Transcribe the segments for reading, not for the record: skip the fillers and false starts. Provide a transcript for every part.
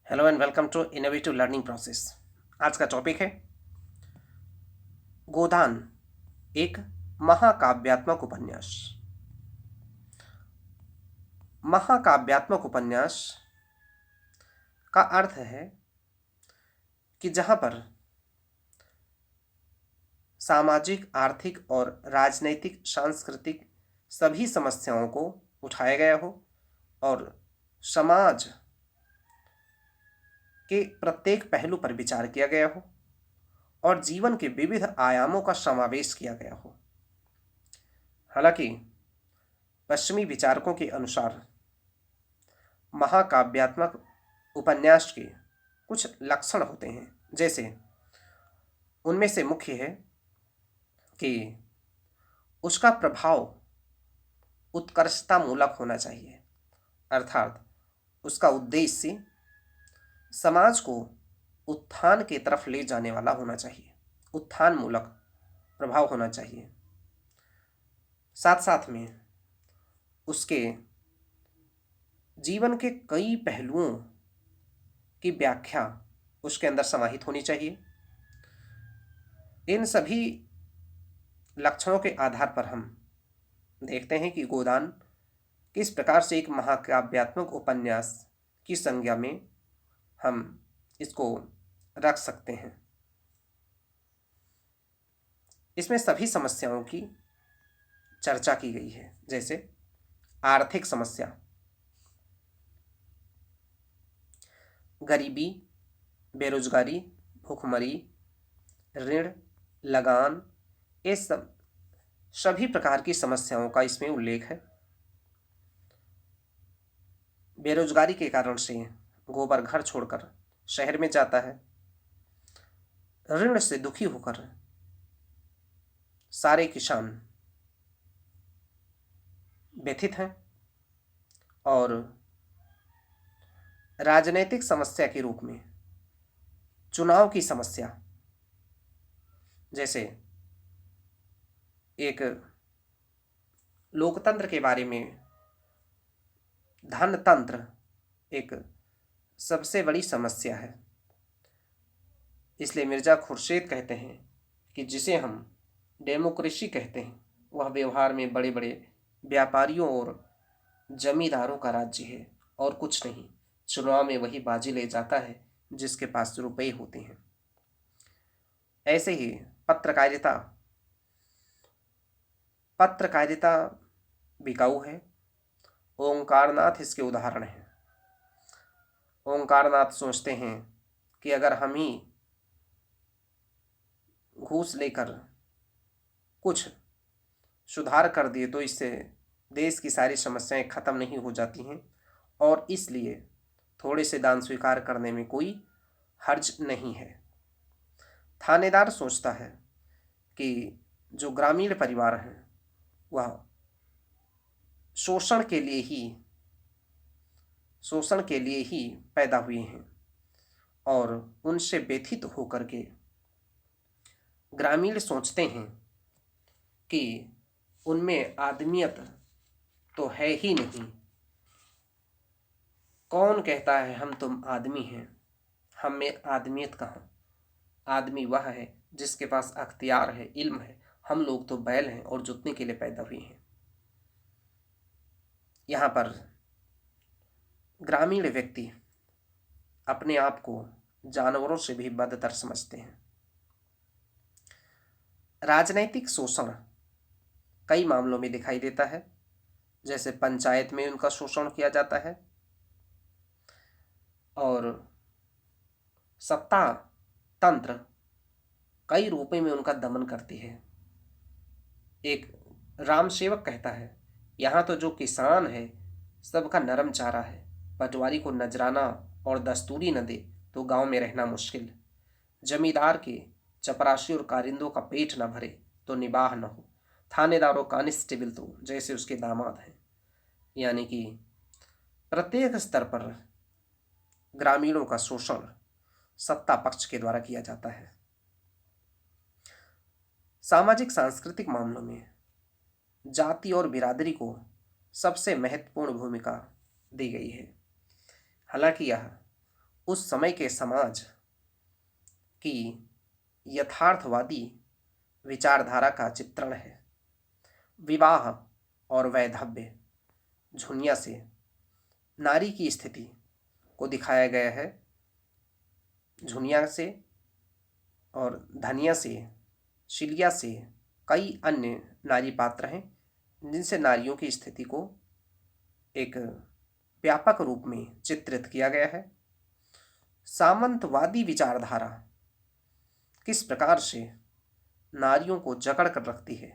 Hello and welcome to innovative learning process. आज का topic है गोदान, एक महाकाव्यात्मक उपन्यास। महाकाव्यात्मक उपन्यास का अर्थ है कि जहाँ पर सामाजिक, आर्थिक और राजनैतिक, सांस्कृतिक सभी समस्याओं को उठाया गया हो और समाज के प्रत्येक पहलू पर विचार किया गया हो और जीवन के विविध आयामों का समावेश किया गया हो। हालांकि पश्चिमी विचारकों के अनुसार महाकाव्यात्मक उपन्यास के कुछ लक्षण होते हैं, जैसे उनमें से मुख्य है कि उसका प्रभाव उत्कर्षता मूलक होना चाहिए, अर्थात उसका उद्देश्य समाज को उत्थान की तरफ ले जाने वाला होना चाहिए, उत्थान मूलक प्रभाव होना चाहिए। साथ साथ में उसके जीवन के कई पहलुओं की व्याख्या उसके अंदर समाहित होनी चाहिए। इन सभी लक्षणों के आधार पर हम देखते हैं कि गोदान किस प्रकार से एक महाकाव्यात्मक उपन्यास की संज्ञा में हम इसको रख सकते हैं। इसमें सभी समस्याओं की चर्चा की गई है, जैसे आर्थिक समस्या, गरीबी, बेरोजगारी, भूखमरी, ऋण, लगान, ये सब सभी प्रकार की समस्याओं का इसमें उल्लेख है। बेरोजगारी के कारण से गोबर घर छोड़कर शहर में जाता है। ऋण से दुखी होकर सारे किसान व्यथित हैं और राजनीतिक समस्या के रूप में चुनाव की समस्या, जैसे एक लोकतंत्र के बारे में धनतंत्र एक सबसे बड़ी समस्या है। इसलिए मिर्जा खुर्शीद कहते हैं कि जिसे हम डेमोक्रेसी कहते हैं वह व्यवहार में बड़े बड़े व्यापारियों और जमींदारों का राज्य है और कुछ नहीं। चुनाव में वही बाजी ले जाता है जिसके पास रुपए होते हैं। ऐसे ही पत्रकारिता पत्रकारिता बिकाऊ है। ओंकारनाथ इसके उदाहरण हैं। ओंकारनाथ सोचते हैं कि अगर हम ही घूस लेकर कुछ सुधार कर दिए तो इससे देश की सारी समस्याएं खत्म नहीं हो जाती हैं और इसलिए थोड़े से दान स्वीकार करने में कोई हर्ज नहीं है। थानेदार सोचता है कि जो ग्रामीण परिवार हैं वह शोषण के लिए ही पैदा हुए हैं और उनसे व्यथित होकर के ग्रामीण सोचते हैं कि उनमें आदमियत तो है ही नहीं। कौन कहता है हम तुम आदमी हैं, हम में आदमियत कहाँ। आदमी वह है जिसके पास अख्तियार है, इल्म है। हम लोग तो बैल हैं और जुतने के लिए पैदा हुए हैं। यहाँ पर ग्रामीण व्यक्ति अपने आप को जानवरों से भी बदतर समझते हैं। राजनैतिक शोषण कई मामलों में दिखाई देता है, जैसे पंचायत में उनका शोषण किया जाता है और सत्ता तंत्र कई रूपों में उनका दमन करती है। एक राम सेवक कहता है, यहाँ तो जो किसान है सबका नरम चारा है। पटवारी को नजराना और दस्तूरी न दे तो गांव में रहना मुश्किल। जमींदार के चपरासी और कारिंदों का पेट न भरे तो निबाह न हो। थानेदार और कांस्टेबल तो जैसे उसके दामाद हैं। यानी कि प्रत्येक स्तर पर ग्रामीणों का शोषण सत्ता पक्ष के द्वारा किया जाता है। सामाजिक सांस्कृतिक मामलों में जाति और बिरादरी को सबसे महत्वपूर्ण भूमिका दी गई है। हालांकि यह उस समय के समाज की यथार्थवादी विचारधारा का चित्रण है। विवाह और वैधव्य झुनिया से नारी की स्थिति को दिखाया गया है। झुनिया से और धनिया से, शिलिया से कई अन्य नारी पात्र हैं जिनसे नारियों की स्थिति को एक व्यापक रूप में चित्रित किया गया है। सामंतवादी विचारधारा किस प्रकार से नारियों को जकड़ कर रखती है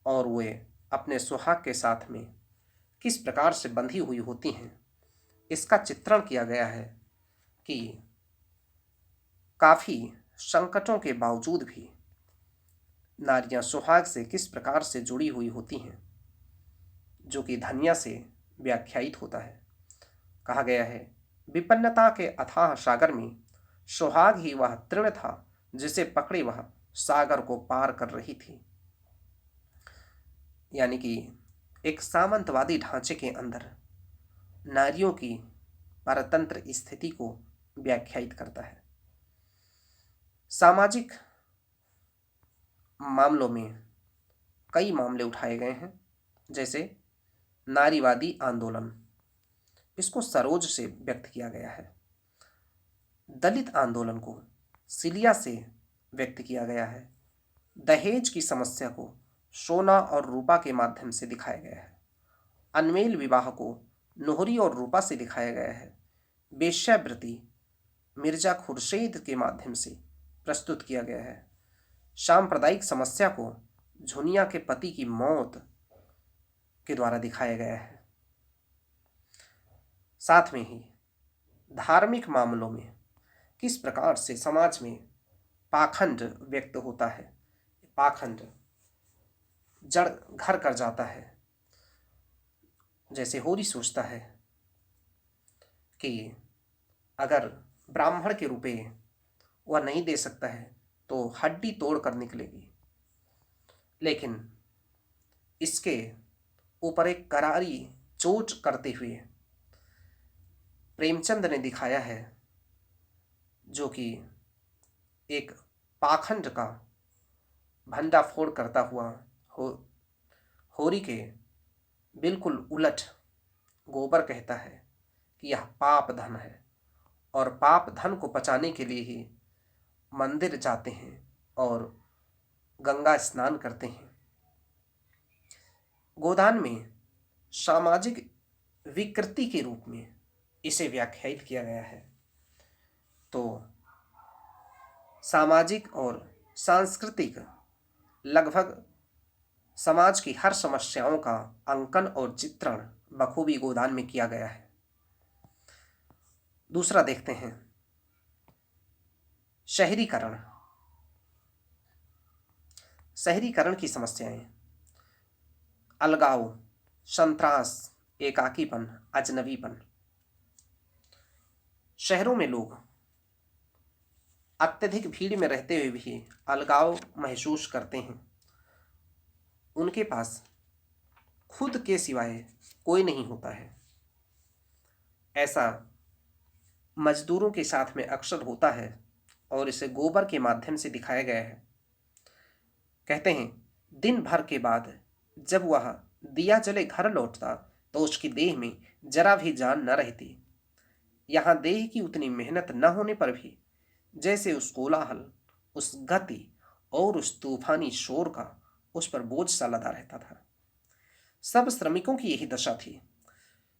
और वे अपने सुहाग के साथ में किस प्रकार से बंधी हुई होती हैं, इसका चित्रण किया गया है कि काफ़ी संकटों के बावजूद भी नारियां सुहाग से किस प्रकार से जुड़ी हुई होती हैं, जो कि धनिया से व्याख्यायित होता है। कहा गया है, विपन्नता के अथाह सागर में सुहाग ही वह तृण था जिसे पकड़े वह सागर को पार कर रही थी। यानी कि एक सामंतवादी ढांचे के अंदर नारियों की परतंत्र स्थिति को व्याख्यायित करता है। सामाजिक मामलों में कई मामले उठाए गए हैं, जैसे नारीवादी आंदोलन, इसको सरोज से व्यक्त किया गया है। दलित आंदोलन को सिलिया से व्यक्त किया गया है। दहेज की समस्या को सोना और रूपा के माध्यम से दिखाया गया है। अनमेल विवाह को नोहरी और रूपा से दिखाया गया है। वेश्यावृत्ति मिर्जा खुर्शीद के माध्यम से प्रस्तुत किया गया है। सांप्रदायिक समस्या को झुनिया के पति की मौत के द्वारा दिखाया गया है। साथ में ही धार्मिक मामलों में किस प्रकार से समाज में पाखंड व्यक्त होता है, पाखंड जड़ घर कर जाता है। जैसे होरी सोचता है कि अगर ब्राह्मण के रुपए वह नहीं दे सकता है तो हड्डी तोड़ कर निकलेगी, लेकिन इसके ऊपर एक करारी चोट करते हुए प्रेमचंद ने दिखाया है, जो कि एक पाखंड का भंडाफोड़ करता हुआ होरी के बिल्कुल उलट गोबर कहता है कि यह पाप धन है और पाप धन को बचाने के लिए ही मंदिर जाते हैं और गंगा स्नान करते हैं। गोदान में सामाजिक विकृति के रूप में इसे व्याख्यायित किया गया है। तो सामाजिक और सांस्कृतिक लगभग समाज की हर समस्याओं का अंकन और चित्रण बखूबी गोदान में किया गया है। दूसरा देखते हैं, शहरीकरण। शहरीकरण की समस्याएं, अलगाव, संत्रास, एकाकीपन, अजनबीपन। शहरों में लोग अत्यधिक भीड़ में रहते हुए भी अलगाव महसूस करते हैं। उनके पास खुद के सिवाय कोई नहीं होता है। ऐसा मजदूरों के साथ में अक्सर होता है और इसे गोबर के माध्यम से दिखाया गया है। कहते हैं, दिन भर के बाद जब वह दिया जले घर लौटता तो उसकी देह में जरा भी जान न रहती। यहाँ देह की उतनी मेहनत न होने पर भी जैसे उस कोलाहल, उस गति और उस तूफानी शोर का उस पर बोझ सा लदा रहता था। सब श्रमिकों की यही दशा थी।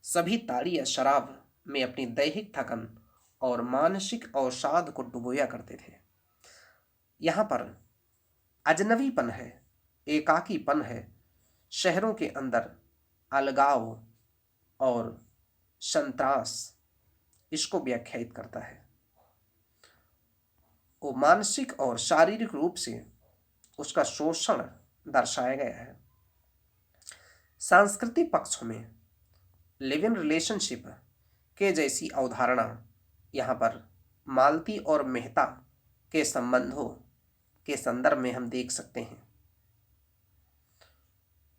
सभी ताड़ी या शराब में अपनी दैहिक थकन और मानसिक अवसाद को डुबोया करते थे। यहाँ पर अजनबीपन है, एकाकीपन है। शहरों के अंदर अलगाव और संत्रास इसको व्याख्यायित करता है। वो मानसिक और शारीरिक रूप से उसका शोषण दर्शाया गया है। सांस्कृतिक पक्षों में लिव इन रिलेशनशिप के जैसी अवधारणा यहाँ पर मालती और मेहता के संबंधों के संदर्भ में हम देख सकते हैं।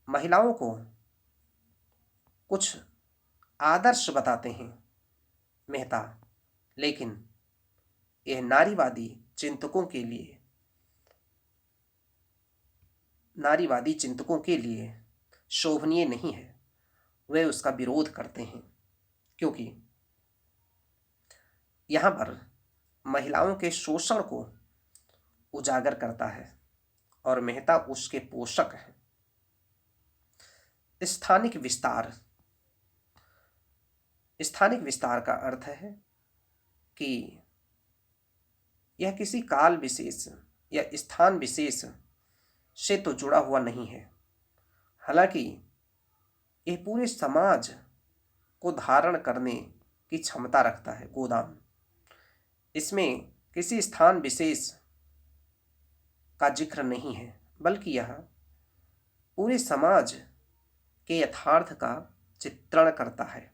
महिलाओं को कुछ आदर्श बताते हैं मेहता, लेकिन यह नारीवादी चिंतकों के लिए शोभनीय नहीं है। वे उसका विरोध करते हैं क्योंकि यहाँ पर महिलाओं के शोषण को उजागर करता है और मेहता उसके पोषक हैं। स्थानिक विस्तार का अर्थ है कि यह किसी काल विशेष या स्थान विशेष से तो जुड़ा हुआ नहीं है, हालांकि यह पूरे समाज को धारण करने की क्षमता रखता है। गोदाम इसमें किसी स्थान विशेष का जिक्र नहीं है, बल्कि यह पूरे समाज के यथार्थ का चित्रण करता है।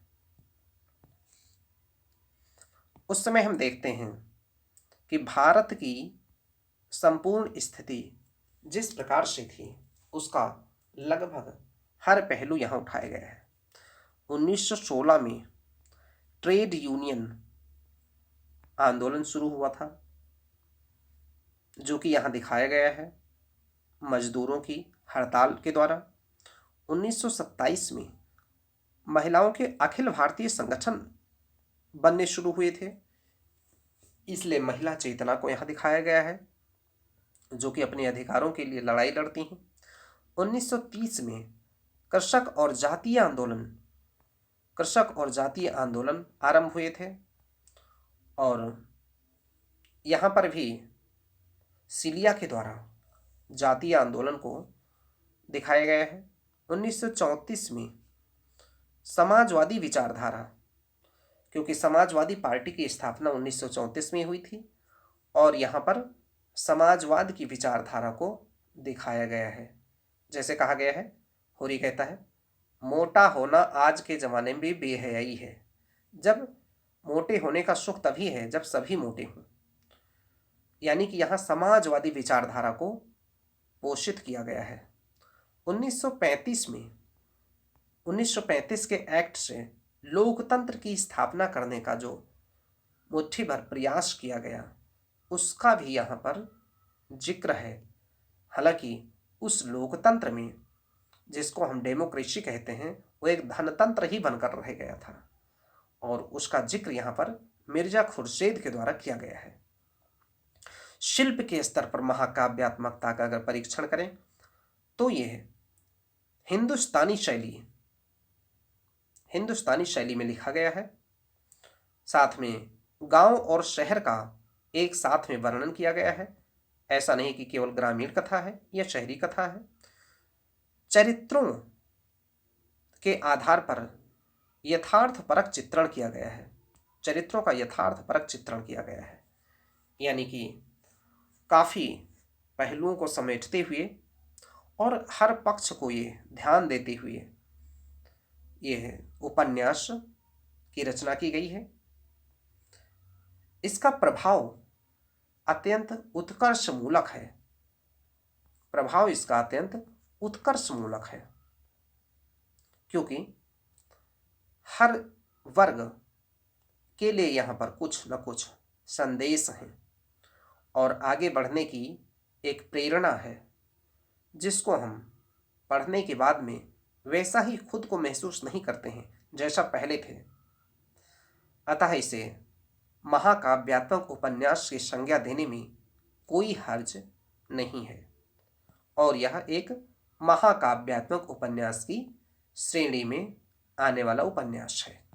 उस समय हम देखते हैं कि भारत की संपूर्ण स्थिति जिस प्रकार से थी उसका लगभग हर पहलू यहाँ उठाया गया है। 1916 में ट्रेड यूनियन आंदोलन शुरू हुआ था, जो कि यहाँ दिखाया गया है मजदूरों की हड़ताल के द्वारा। 1927 में महिलाओं के अखिल भारतीय संगठन बनने शुरू हुए थे, इसलिए महिला चेतना को यहाँ दिखाया गया है, जो कि अपने अधिकारों के लिए लड़ाई लड़ती हैं। 1930 में कृषक और जातीय आंदोलन आरंभ हुए थे और यहाँ पर भी सिलिया के द्वारा जातीय आंदोलन को दिखाया गया है। 1934 में समाजवादी विचारधारा, क्योंकि समाजवादी पार्टी की स्थापना 1934 में हुई थी और यहाँ पर समाजवाद की विचारधारा को दिखाया गया है। जैसे कहा गया है, होरी कहता है, मोटा होना आज के ज़माने में भी बेहयाई है। जब मोटे होने का सुख तभी है जब सभी मोटे हों। यानी कि यहाँ समाजवादी विचारधारा को पोषित किया गया है। 1935 के एक्ट से लोकतंत्र की स्थापना करने का जो मुट्ठी भर प्रयास किया गया उसका भी यहाँ पर जिक्र है। हालांकि उस लोकतंत्र में, जिसको हम डेमोक्रेसी कहते हैं, वो एक धनतंत्र ही बनकर रह गया था और उसका जिक्र यहाँ पर मिर्जा खुर्शीद के द्वारा किया गया है। शिल्प के स्तर पर महाकाव्यात्मकता का अगर परीक्षण करें तो यह हिंदुस्तानी शैली में लिखा गया है। साथ में गांव और शहर का एक साथ में वर्णन किया गया है। ऐसा नहीं कि केवल ग्रामीण कथा है या शहरी कथा है। चरित्रों के आधार पर यथार्थपरक चित्रण किया गया है। चरित्रों का यथार्थपरक चित्रण किया गया है, यानी कि काफ़ी पहलुओं को समेटते हुए और हर पक्ष को ये ध्यान देते हुए यह उपन्यास की रचना की गई है। इसका प्रभाव अत्यंत उत्कर्षमूलक है। क्योंकि हर वर्ग के लिए यहाँ पर कुछ न कुछ संदेश हैं और आगे बढ़ने की एक प्रेरणा है, जिसको हम पढ़ने के बाद में वैसा ही खुद को महसूस नहीं करते हैं जैसा पहले थे। अतः इसे महाकाव्यात्मक उपन्यास की संज्ञा देने में कोई हर्ज नहीं है और यह एक महाकाव्यात्मक उपन्यास की श्रेणी में आने वाला उपन्यास है।